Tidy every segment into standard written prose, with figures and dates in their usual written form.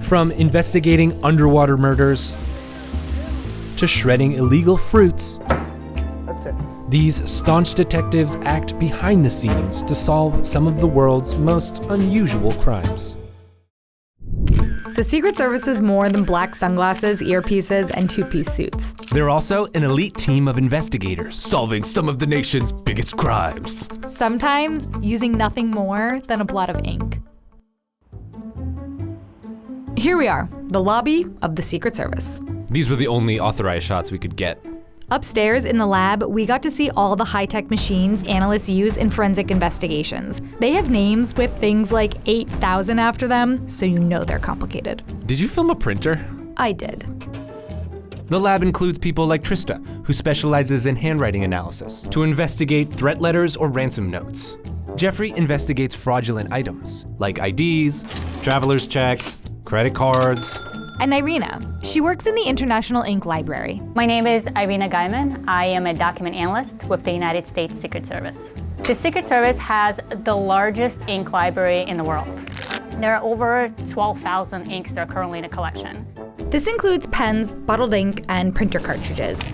From investigating underwater murders to shredding illegal fruits, That's it. these staunch detectives act behind the scenes to solve some of the world's most unusual crimes. The Secret Service is more than black sunglasses, earpieces, and two-piece suits. They're also an elite team of investigators solving some of the nation's biggest crimes. Sometimes using nothing more than a blot of ink. Here we are, the lobby of the Secret Service. These were the only authorized shots we could get. Upstairs in the lab, we got to see all the high-tech machines analysts use in forensic investigations. They have names with things like 8,000 after them, so you know they're complicated. Did you film a printer? I did. The lab includes people like Trista, who specializes in handwriting analysis to investigate threat letters or ransom notes. Jeffrey investigates fraudulent items, like IDs, traveler's checks, credit cards. And Irina, she works in the International Ink Library. My name is Irina Gaiman. I am a document analyst with the United States Secret Service. The Secret Service has the largest ink library in the world. There are over 12,000 inks that are currently in a collection. This includes pens, bottled ink, and printer cartridges.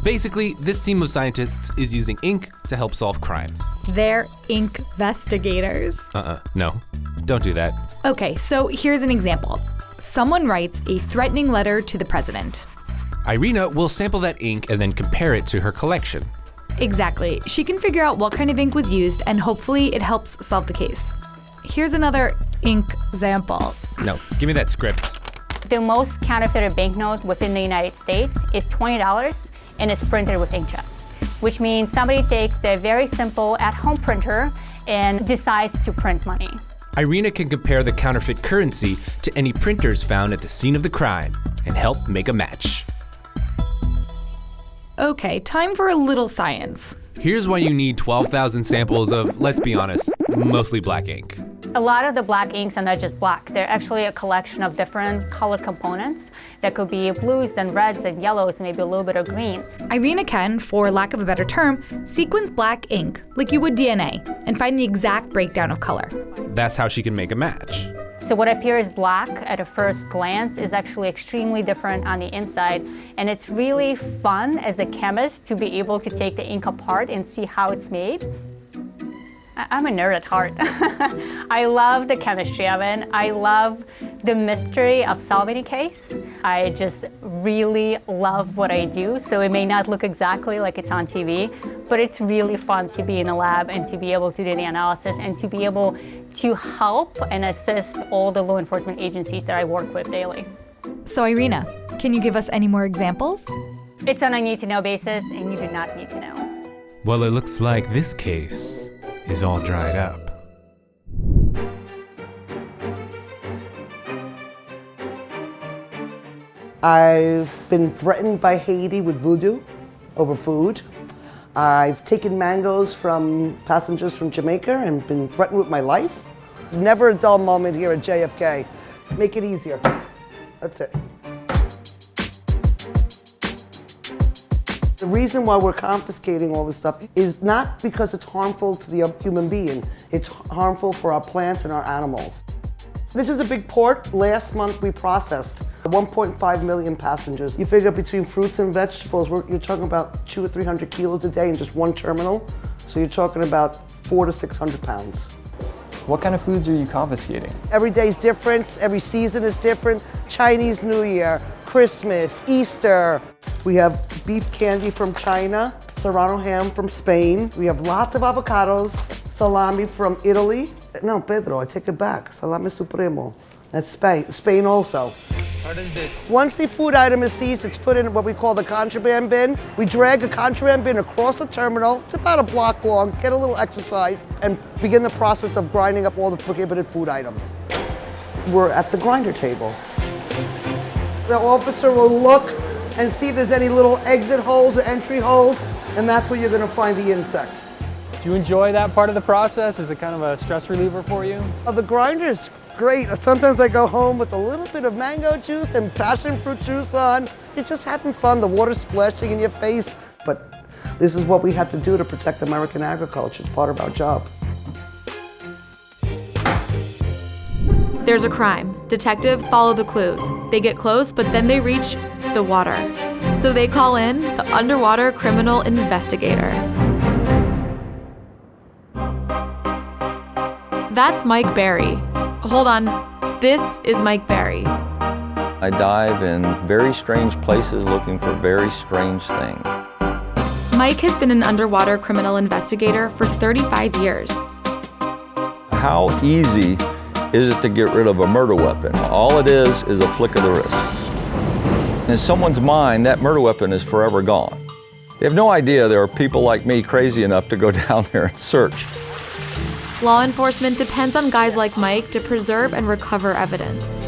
Basically, this team of scientists is using ink to help solve crimes. They're ink investigators. No. Don't do that. Okay, so here's an example. Someone writes a threatening letter to the president. Irina will sample that ink and then compare it to her collection. Exactly. She can figure out what kind of ink was used, and hopefully it helps solve the case. Here's another ink example. No, give me that script. The most counterfeited banknote within the United States is $20, and it's printed with inkjet, which means somebody takes their very simple at-home printer and decides to print money. Irina can compare the counterfeit currency to any printers found at the scene of the crime and help make a match. Okay, time for a little science. Here's why you need 12,000 samples of, let's be honest, mostly black ink. A lot of the black inks are not just black. They're actually a collection of different colored components that could be blues and reds and yellows, maybe a little bit of green. Irina can, for lack of a better term, sequence black ink like you would DNA and find the exact breakdown of color. That's how she can make a match. So what appears black at a first glance is actually extremely different on the inside, and it's really fun as a chemist to be able to take the ink apart and see how it's made. I'm a nerd at heart. I love the chemistry of it. I love the mystery of solving a case. I just really love what I do, so it may not look exactly like it's on TV, but it's really fun to be in a lab and to be able to do the analysis and to be able to help and assist all the law enforcement agencies that I work with daily. So Irina, can you give us any more examples? It's on a need-to-know basis, and you do not need to know. Well, it looks like this case is all dried up. I've been threatened by Haiti with voodoo over food. I've taken mangoes from passengers from Jamaica and been threatened with my life. Never a dull moment here at JFK. Make it easier. That's it. The reason why we're confiscating all this stuff is not because it's harmful to the human being. It's harmful for our plants and our animals. This is a big port. Last month we processed 1.5 million passengers. You figure between fruits and vegetables, you're talking about 200 or 300 kilos a day in just one terminal. So you're talking about 400 to 600 pounds. What kind of foods are you confiscating? Every day is different, every season is different. Chinese New Year, Christmas, Easter. We have beef candy from China, Serrano ham from Spain. We have lots of avocados, salami from Italy. No, Pedro, I take it back. Salami Supremo. That's Spain. Spain also. Once the food item is seized, it's put in what we call the contraband bin. We drag a contraband bin across the terminal. It's about a block long, get a little exercise, and begin the process of grinding up all the prohibited food items. We're at the grinder table. The officer will look and see if there's any little exit holes or entry holes, and that's where you're gonna find the insect. Do you enjoy that part of the process? Is it kind of a stress reliever for you? The grinder is great. Sometimes I go home with a little bit of mango juice and passion fruit juice on. It's just having fun, the water splashing in your face. But this is what we have to do to protect American agriculture. It's part of our job. There's a crime. Detectives follow the clues. They get close, but then they reach the water. So they call in the underwater criminal investigator. That's Mike Barry. Hold on, this is Mike Barry. I dive in very strange places looking for very strange things. Mike has been an underwater criminal investigator for 35 years. How easy is it to get rid of a murder weapon? All it is a flick of the wrist. In someone's mind, that murder weapon is forever gone. They have no idea there are people like me crazy enough to go down there and search. Law enforcement depends on guys like Mike to preserve and recover evidence.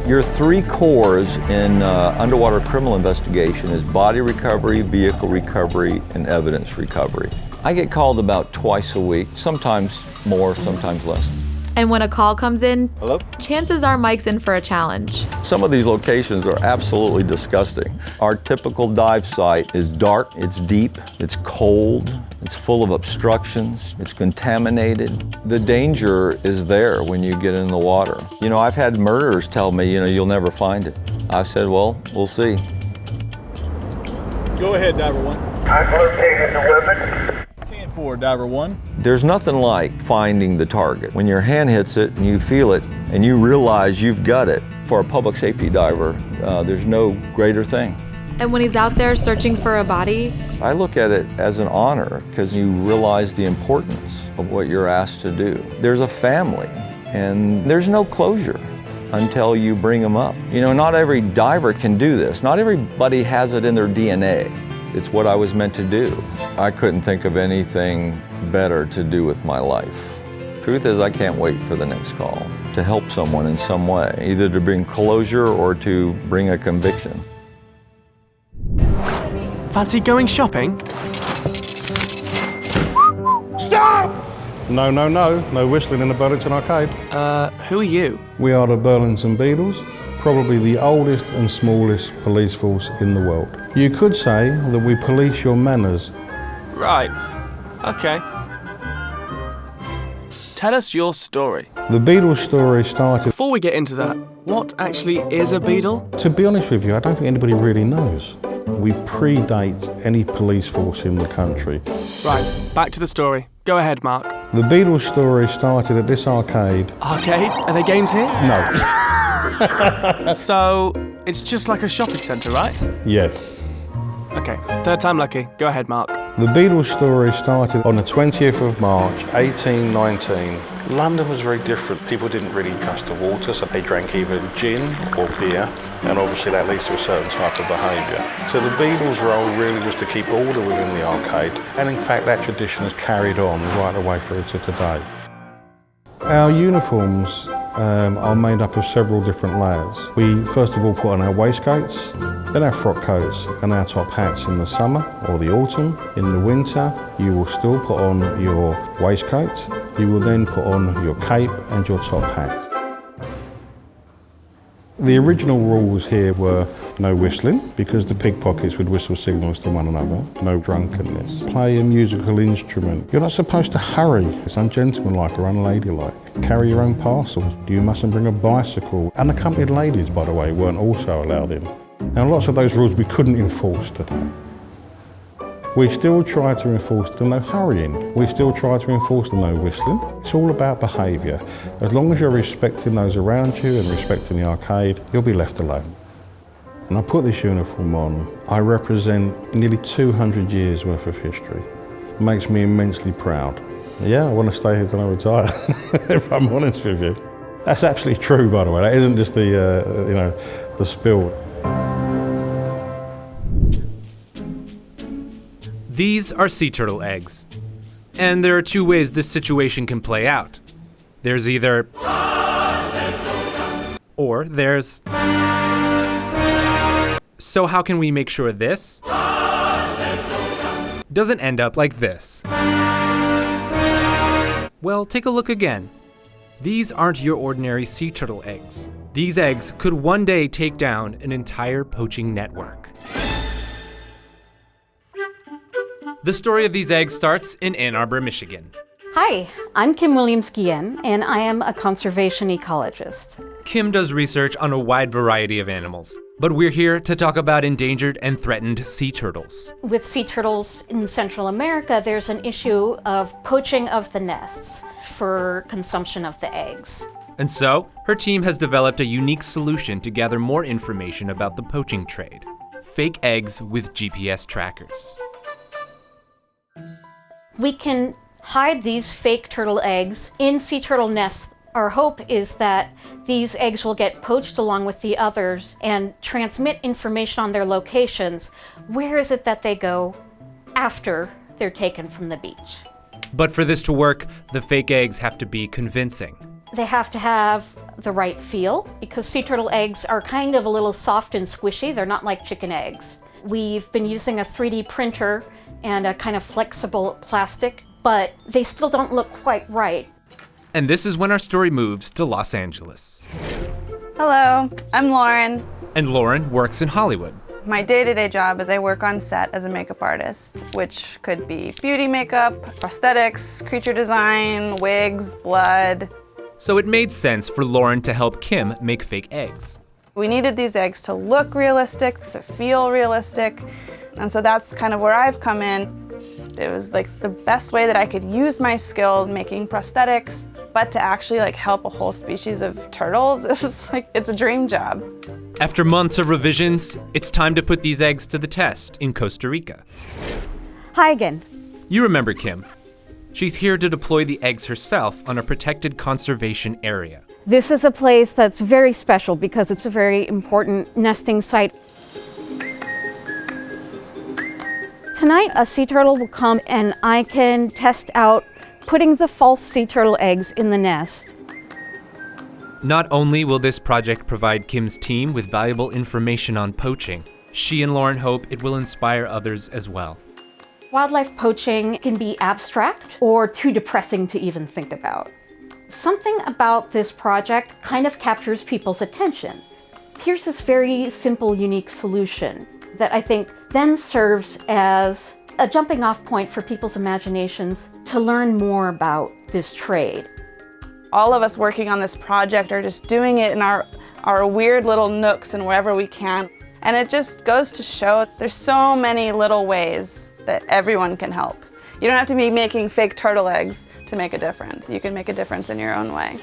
Your three cores in underwater criminal investigation is body recovery, vehicle recovery, and evidence recovery. I get called about twice a week, sometimes more, sometimes less. And when a call comes in, Hello? chances are Mike's in for a challenge. Some of these locations are absolutely disgusting. Our typical dive site is dark, it's deep, it's cold, it's full of obstructions, it's contaminated. The danger is there when you get in the water. You know, I've had murderers tell me, you'll never find it. I said, well, we'll see. Go ahead, Diver 1. I've located the weapon. 10-4, Diver 1. There's nothing like finding the target. When your hand hits it and you feel it and you realize you've got it. For a public safety diver, there's no greater thing. And when he's out there searching for a body, I look at it as an honor because you realize the importance of what you're asked to do. There's a family and there's no closure until you bring them up. Not every diver can do this. Not everybody has it in their DNA. It's what I was meant to do. I couldn't think of anything better to do with my life. Truth is, I can't wait for the next call to help someone in some way, either to bring closure or to bring a conviction. Fancy going shopping? Stop! No whistling in the Burlington Arcade. Who are you? We are the Burlington Beadles, probably the oldest and smallest police force in the world. You could say that we police your manners. Right. Okay. Tell us your story. The Beatles story started... Before we get into that, what actually is a Beatle? To be honest with you, I don't think anybody really knows. We predate any police force in the country. Right, back to the story. Go ahead, Mark. The Beatles story started at this arcade. Arcade? Are there games here? No. So, it's just like a shopping centre, right? Yes. Okay, third time lucky. Go ahead, Mark. The Beatles story started on the 20th of March, 1819. London was very different. People didn't really trust the water, so they drank either gin or beer, and obviously that leads to a certain type of behaviour. So the Beatles' role really was to keep order within the arcade, and in fact that tradition has carried on right the way through to today. Our uniforms are made up of several different layers. We first of all put on our waistcoats, then our frock coats and our top hats in the summer or the autumn. In the winter, you will still put on your waistcoat. You will then put on your cape and your top hat. The original rules here were no whistling, because the pickpockets would whistle signals to one another. No drunkenness. Play a musical instrument. You're not supposed to hurry. It's ungentlemanlike or unladylike. Carry your own parcels. You mustn't bring a bicycle. Unaccompanied ladies, by the way, weren't also allowed in. Now, lots of those rules we couldn't enforce today. We still try to enforce the no hurrying. We still try to enforce the no whistling. It's all about behaviour. As long as you're respecting those around you and respecting the arcade, you'll be left alone. And I put this uniform on. I represent nearly 200 years worth of history. It makes me immensely proud. Yeah, I want to stay here till I retire, if I'm honest with you. That's absolutely true, by the way. That isn't just the spill. These are sea turtle eggs. And there are two ways this situation can play out. There's either... or there's... So how can we make sure this doesn't end up like this? Well, take a look again. These aren't your ordinary sea turtle eggs. These eggs could one day take down an entire poaching network. The story of these eggs starts in Ann Arbor, Michigan. Hi, I'm Kim Williams-Guillen, and I am a conservation ecologist. Kim does research on a wide variety of animals, but we're here to talk about endangered and threatened sea turtles. With sea turtles in Central America, there's an issue of poaching of the nests for consumption of the eggs. And so, her team has developed a unique solution to gather more information about the poaching trade: fake eggs with GPS trackers. We can hide these fake turtle eggs in sea turtle nests. Our hope is that these eggs will get poached along with the others and transmit information on their locations. Where is it that they go after they're taken from the beach? But for this to work, the fake eggs have to be convincing. They have to have the right feel, because sea turtle eggs are kind of a little soft and squishy. They're not like chicken eggs. We've been using a 3D printer and a kind of flexible plastic, but they still don't look quite right. And this is when our story moves to Los Angeles. Hello, I'm Lauren. And Lauren works in Hollywood. My day-to-day job is I work on set as a makeup artist, which could be beauty makeup, prosthetics, creature design, wigs, blood. So it made sense for Lauren to help Kim make fake eggs. We needed these eggs to look realistic, to feel realistic, and so that's kind of where I've come in. It was like the best way that I could use my skills making prosthetics, but to actually help a whole species of turtles, it's a dream job. After months of revisions, it's time to put these eggs to the test in Costa Rica. Hi again. You remember Kim. She's here to deploy the eggs herself on a protected conservation area. This is a place that's very special because it's a very important nesting site. Tonight, a sea turtle will come and I can test out putting the false sea turtle eggs in the nest. Not only will this project provide Kim's team with valuable information on poaching, she and Lauren hope it will inspire others as well. Wildlife poaching can be abstract or too depressing to even think about. Something about this project kind of captures people's attention. Here's this very simple, unique solution that I think then serves as a jumping off point for people's imaginations to learn more about this trade. All of us working on this project are just doing it in our weird little nooks and wherever we can. And it just goes to show there's so many little ways that everyone can help. You don't have to be making fake turtle eggs to make a difference. You can make a difference in your own way.